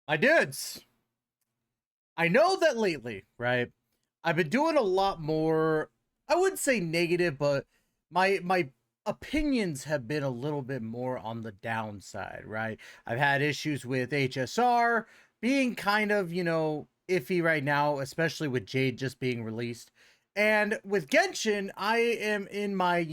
My dudes, I know that lately, right? I've been doing a lot more, I wouldn't say negative, but my opinions have been a little bit more on the downside, right? I've had issues with HSR being kind of, iffy right now, especially with Jade just being released. And with Genshin, I am in my,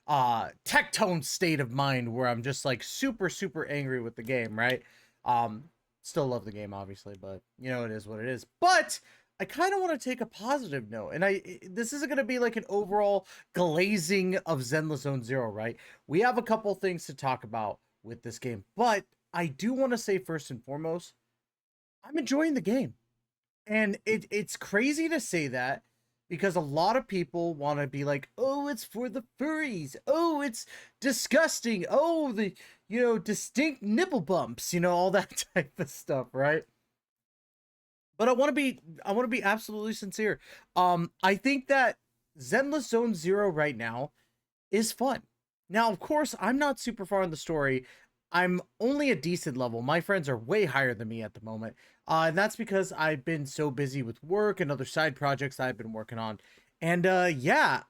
tectone state of mind where I'm just like super angry with the game, right? Um Still love the game, obviously, but it is what it is. But I kind of want to take a positive note, and this isn't going to be like an overall glazing of Zenless Zone Zero, right? We have a couple things to talk about with this game, but I do want to say first and foremost, I'm enjoying the game. And it's crazy to say that because a lot of people want to be like, oh, it's for the furries. Oh, it's disgusting. Oh, the, distinct nipple bumps, all that type of stuff, right? But I want to be absolutely sincere. I think that Zenless Zone Zero right now is fun. Now, of course, I'm not super far in the story. I'm only a decent level. My friends are way higher than me at the moment. And that's because I've been so busy with work and other side projects that I've been working on. And yeah,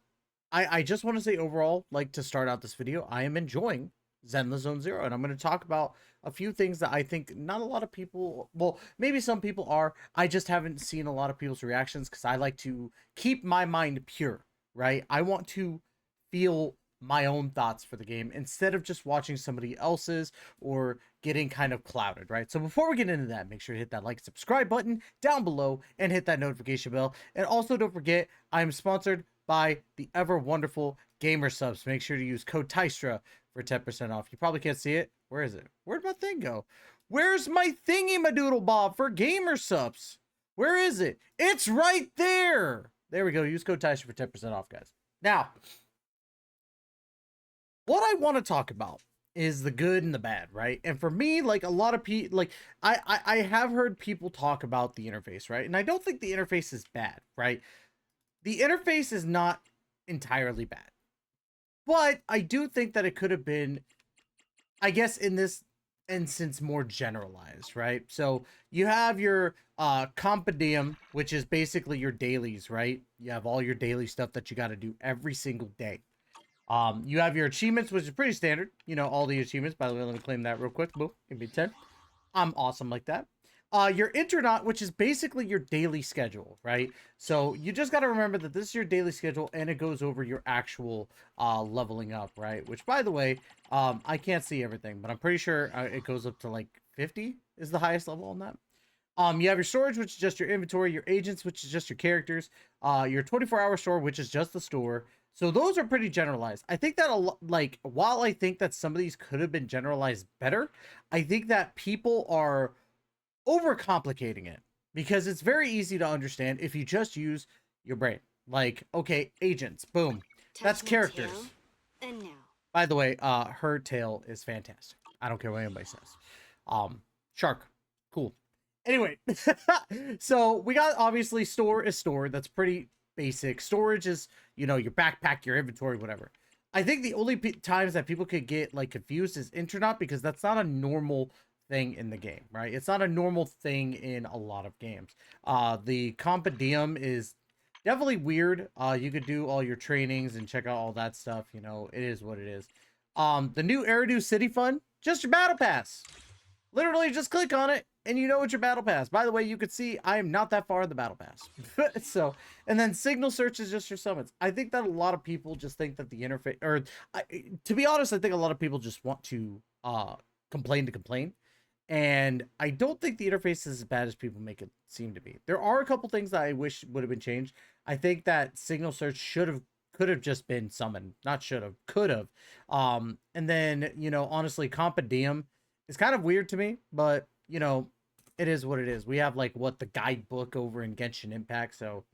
I just want to say overall, like to start out this video, I am enjoying Zenless Zone Zero. And I'm going to talk about a few things that I think not a lot of people, well, maybe some people are. I just haven't seen a lot of people's reactions because I like to keep my mind pure, right? I want to feel my own thoughts for the game instead of just watching somebody else's or getting kind of clouded, right? So before we get into that, make sure to hit that like, subscribe button down below and hit that notification bell. And also don't forget, I am sponsored by the ever wonderful Gamer Subs. Make sure to use code TYSTRA for 10% off. You probably can't see it. Where is it? Where'd my thing go? Where's my thingy madoodle bob for Gamer Subs? Where is it? It's right there. There we go. Use code TYSTRA for 10% off, guys. Now, what I want to talk about is the good and the bad, right? And for me, like a lot of people, like I have heard people talk about the interface, right? And I don't think the interface is bad, right? The interface is not entirely bad, but I do think that it could have been, I guess, in this instance, more generalized, right? So you have your compendium, which is basically your dailies, right? You have all your daily stuff that you got to do every single day. You have your achievements, which is pretty standard. All the achievements. By the way, let me claim that real quick. Boom, give me 10. I'm awesome like that. Your internaut, which is basically your daily schedule, right? So you just got to remember that this is your daily schedule, and it goes over your actual leveling up, right? Which, by the way, I can't see everything, but I'm pretty sure it goes up to like 50 is the highest level on that. You have your storage, which is just your inventory, your agents, which is just your characters, your 24-hour store, which is just the store. So those are pretty generalized. I think that like while I think that some of these could have been generalized better, I think that people are overcomplicating it because it's very easy to understand if you just use your brain. Like, okay, agents, boom. That's characters. And now. By the way, her tail is fantastic. I don't care what anybody says. Shark, cool. Anyway, so we got obviously store is store. That's pretty basic. Storage is, your backpack, your inventory, whatever. I think the only times that people could get like confused is internaut because that's not a normal thing in the game, right? It's not a normal thing in a lot of games. The compendium is definitely weird. You could do all your trainings and check out all that stuff. It is what it is. The new Eridu City Fund, just your battle pass. Literally just click on it and you know it's your battle pass. By the way, you could see I am not that far in the battle pass. So, and then signal search is just your summons. I think that a lot of people just think that the interface, or to be honest, I think a lot of people just want to complain to complain. And I don't think the interface is as bad as people make it seem to be. There are a couple things that I wish would have been changed. I think that signal search could have just been summoned, not should have, could have. And then, honestly, compendium is kind of weird to me, but it is what it is. We have like what the guidebook over in Genshin Impact, so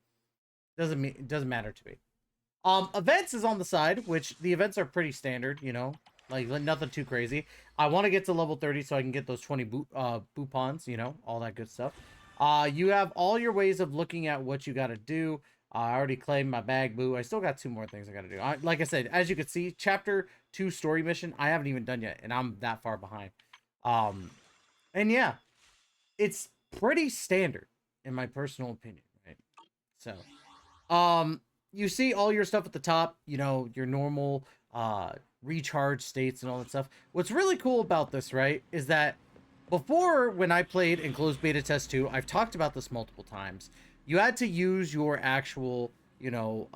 it doesn't matter to me. Events is on the side, which the events are pretty standard, like nothing too crazy. I want to get to level 30 so I can get those 20 boupons, all that good stuff. You have all your ways of looking at what you got to do. I already claimed my bag boo. I still got 2 more things I got to do. Like I said, as you can see, chapter 2 story mission, I haven't even done yet, and I'm that far behind. And yeah, it's pretty standard in my personal opinion, right? So, you see all your stuff at the top, you know, your normal recharge states and all that stuff. What's really cool about this, right, is that before, when I played in closed beta test 2, I've talked about this multiple times. You had to use your actual, you know,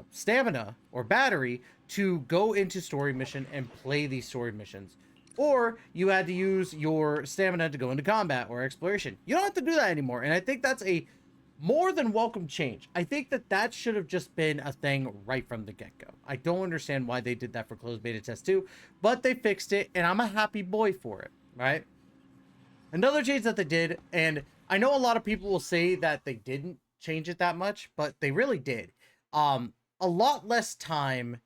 stamina or battery to go into story mission and play these story missions. Or you had to use your stamina to go into combat or exploration. You don't have to do that anymore. And I think that's a more than welcome change. I think that that should have just been a thing right from the get-go. I don't understand why they did that for closed beta test 2, but they fixed it, and I'm a happy boy for it, right? Another change that they did, and I know a lot of people will say that they didn't change it that much, but they really did. A lot less time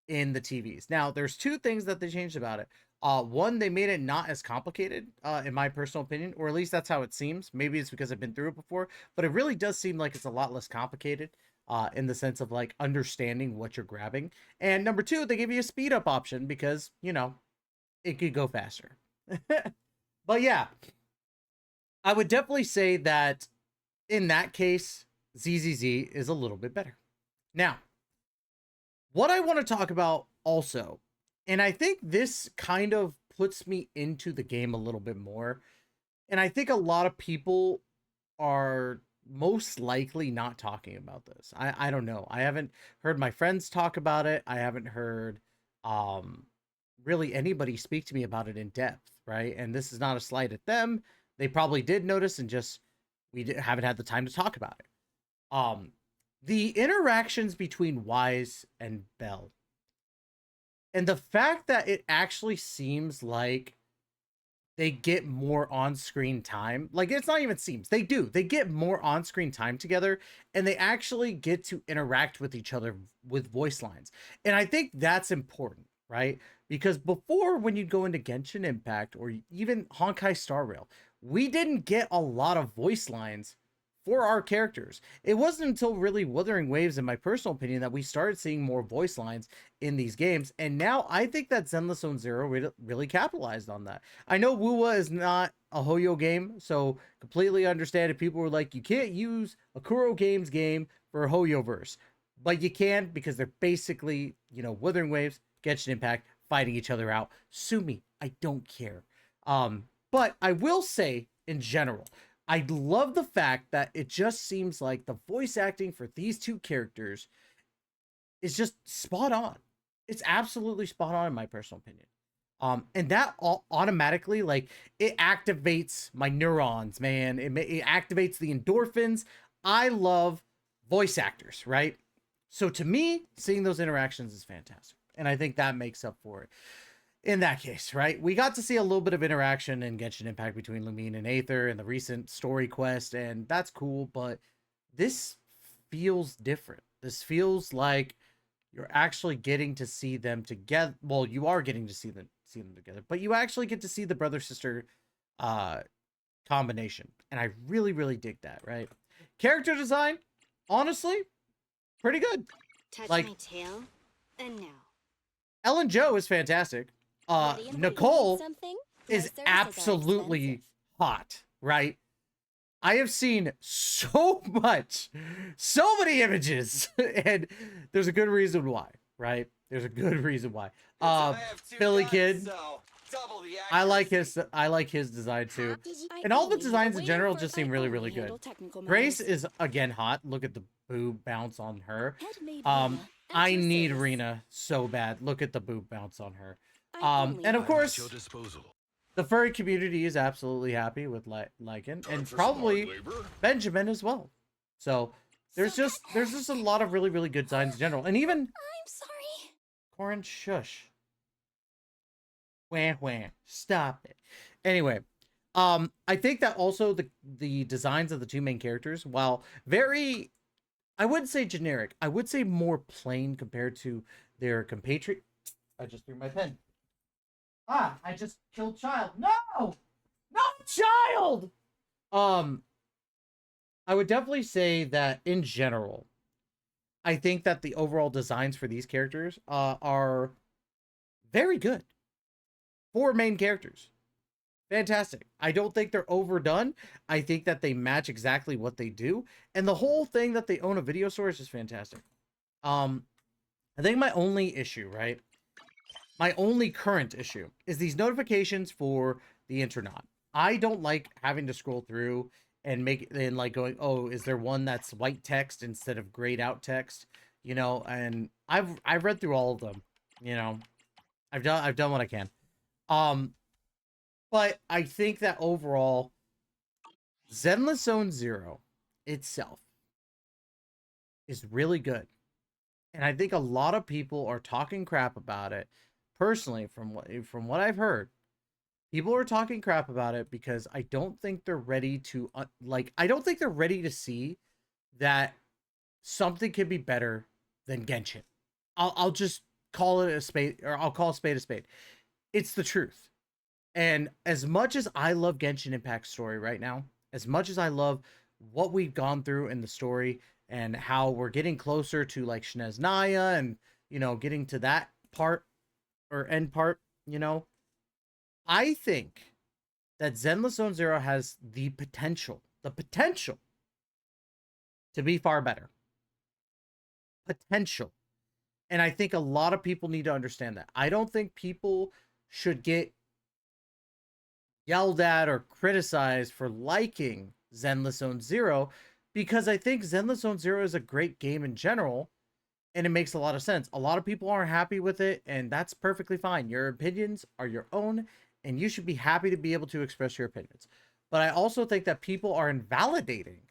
in the TVs. Now, there's two things that they changed about it. One, they made it not as complicated, in my personal opinion, or at least that's how it seems. Maybe it's because I've been through it before, but it really does seem like it's a lot less complicated, in the sense of like understanding what you're grabbing. And number two, they give you a speed up option because, you know, it could go faster. But yeah, I would definitely say that in that case, ZZZ is a little bit better. Now, what I want to talk about also, and I think this kind of puts me into the game a little bit more, and I think a lot of people are most likely not talking about this. I don't know. I haven't heard my friends talk about it. I haven't heard really anybody speak to me about it in depth, right? And this is not a slight at them. They probably did notice and just haven't had the time to talk about it. The interactions between Wise and Bell, and the fact that it actually seems like they get more on-screen time. Like, it's not even seems. They do. They get more on-screen time together, and they actually get to interact with each other with voice lines. And I think that's important, right? Because before, when you'd go into Genshin Impact or even Honkai Star Rail, we didn't get a lot of voice lines for our characters. It wasn't until really Wuthering Waves, in my personal opinion, that we started seeing more voice lines in these games. And now I think that Zenless Zone Zero really capitalized on that. I know Wuwa is not a Hoyo game, so completely understand if people were like, you can't use a Kuro Games game for a Hoyoverse. But you can, because they're basically, you know, Wuthering Waves, Genshin Impact, fighting each other out. Sue me. I don't care. But I will say, in general, I love the fact that it just seems like the voice acting for these two characters is just spot on. It's absolutely spot on in my personal opinion. And that automatically, like, it activates my neurons, man. It activates the endorphins. I love voice actors, right? So to me, seeing those interactions is fantastic. And I think that makes up for it. In that case, right? We got to see a little bit of interaction in Genshin Impact between Lumine and Aether in the recent story quest, and that's cool, but this feels different. This feels like you're actually getting to see them together. Well, you are getting to see them together, but you actually get to see the brother-sister combination. And I really, really dig that, right? Character design, honestly, pretty good. Touch like my tail, and now. Ellen Jo is fantastic. Nicole is absolutely hot, right? I have seen so many images, and there's a good reason why, right? There's a good reason why. Philly Kid, I like his design too, and all the designs in general just seem really, really good. Grace is again hot. Look at the boob bounce on her. I need Rina so bad. Look at the boob bounce on her. And of course, the furry community is absolutely happy with Lycaon, and probably Benjamin as well. So there's just a lot of really, really good designs in general. And even I'm sorry. Corin, shush. Wah wah. Stop it. Anyway, I think that also the designs of the two main characters, while very, I wouldn't say generic, I would say more plain compared to their compatriot. I just threw my pen. Ah, I just killed child. No! Not child! I would definitely say that in general, I think that the overall designs for these characters are very good. 4 main characters. fantastic. I don't think they're overdone. I think that they match exactly what they do. And the whole thing that they own a video store is just fantastic. I think my only issue, right? My only current issue is these notifications for the Internaut. I don't like having to scroll through and like going, oh, is there one that's white text instead of grayed out text? You know, and I've read through all of them. You know, I've done what I can. But I think that overall, Zenless Zone Zero itself is really good. And I think a lot of people are talking crap about it. Personally, from what I've heard, people are talking crap about it because I don't think they're ready to I don't think they're ready to see that something can be better than Genshin. I'll just call it a spade, or I'll call a spade a spade. It's the truth. And as much as I love Genshin Impact's story right now, as much as I love what we've gone through in the story and how we're getting closer to like Shnez Naya and, you know, getting to that part or end part, you know, I think that Zenless Zone Zero has the potential to be far better. Potential. And I think a lot of people need to understand that. I don't think people should get yelled at or criticized for liking Zenless Zone Zero, because I think Zenless Zone Zero is a great game in general, and it makes a lot of sense. A lot of people aren't happy with it, and that's perfectly fine. Your opinions are your own, and you should be happy to be able to express your opinions. But I also think that people are invalidating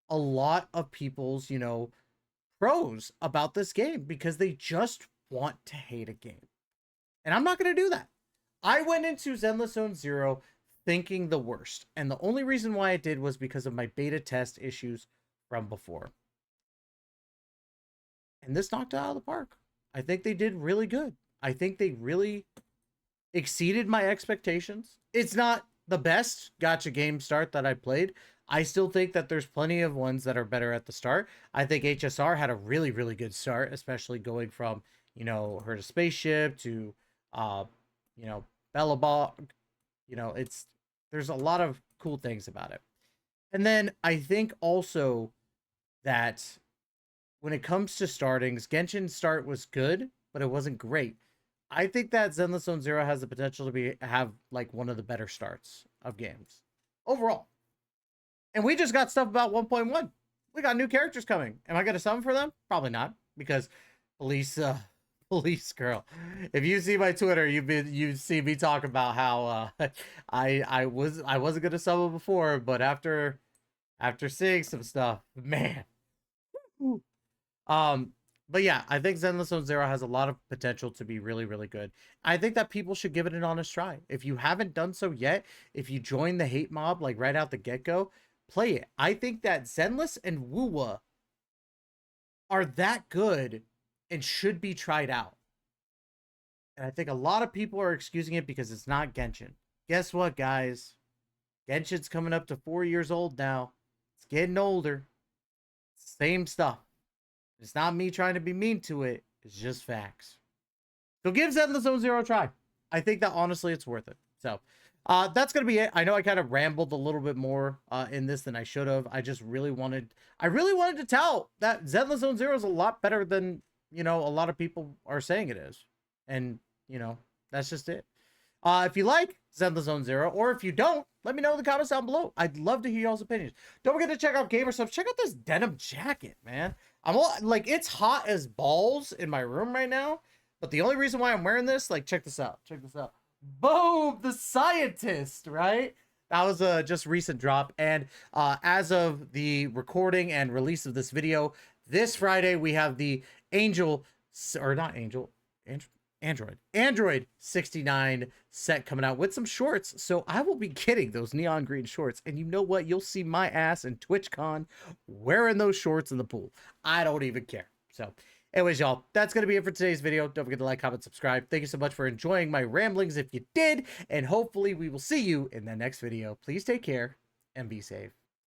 a lot of people's, you know, pros about this game because they just want to hate a game. And I'm not going to do that. I went into Zenless Zone Zero thinking the worst. And the only reason why I did was because of my beta test issues from before. And this knocked it out of the park. I think they did really good. I think they really exceeded my expectations. It's not the best gacha game start that I played. I still think that there's plenty of ones that are better at the start. I think HSR had a really, really good start, especially going from, you know, Herta Spaceship to, you know, Belobog. You know, there's a lot of cool things about it. And then I think also that when it comes to startings, Genshin's start was good, but it wasn't great. I think that Zenless Zone Zero has the potential to have like one of the better starts of games overall. And we just got stuff about 1.1. We got new characters coming. Am I going to summon for them? Probably not, because police girl. If you see my Twitter, you see me talk about how I wasn't going to summon before, but after seeing some stuff, man. But yeah, I think Zenless Zone Zero has a lot of potential to be really, really good. I think that people should give it an honest try. If you haven't done so yet, if you join the hate mob like right out the get-go, play it. I think that Zenless and Wuwa are that good and should be tried out. And I think a lot of people are excusing it because it's not Genshin. Guess what, guys? Genshin's coming up to 4 years old now. It's getting older. Same stuff. It's not me trying to be mean to it. It's just facts. So give Zenless Zone Zero a try. I think that honestly it's worth it. So that's going to be it. I know I kind of rambled a little bit more in this than I should have. I really wanted to tell that Zenless Zone Zero is a lot better than, you know, a lot of people are saying it is. And, you know, that's just it. If you like Zenless Zone Zero, or if you don't, let me know in the comments down below. I'd love to hear y'all's opinions. Don't forget to check out Gamer Subs. Check out this denim jacket, man. Like, it's hot as balls in my room right now. But the only reason why I'm wearing this, like, check this out. Check this out. Boom! The Scientist, right? That was a just recent drop. And as of the recording and release of this video, this Friday, we have the Android 69 set coming out with some shorts. So I will be getting those neon green shorts. And you know what? You'll see my ass in TwitchCon wearing those shorts in the pool. I don't even care. So anyways, y'all, that's going to be it for today's video. Don't forget to like, comment, subscribe. Thank you so much for enjoying my ramblings if you did. And hopefully we will see you in the next video. Please take care and be safe.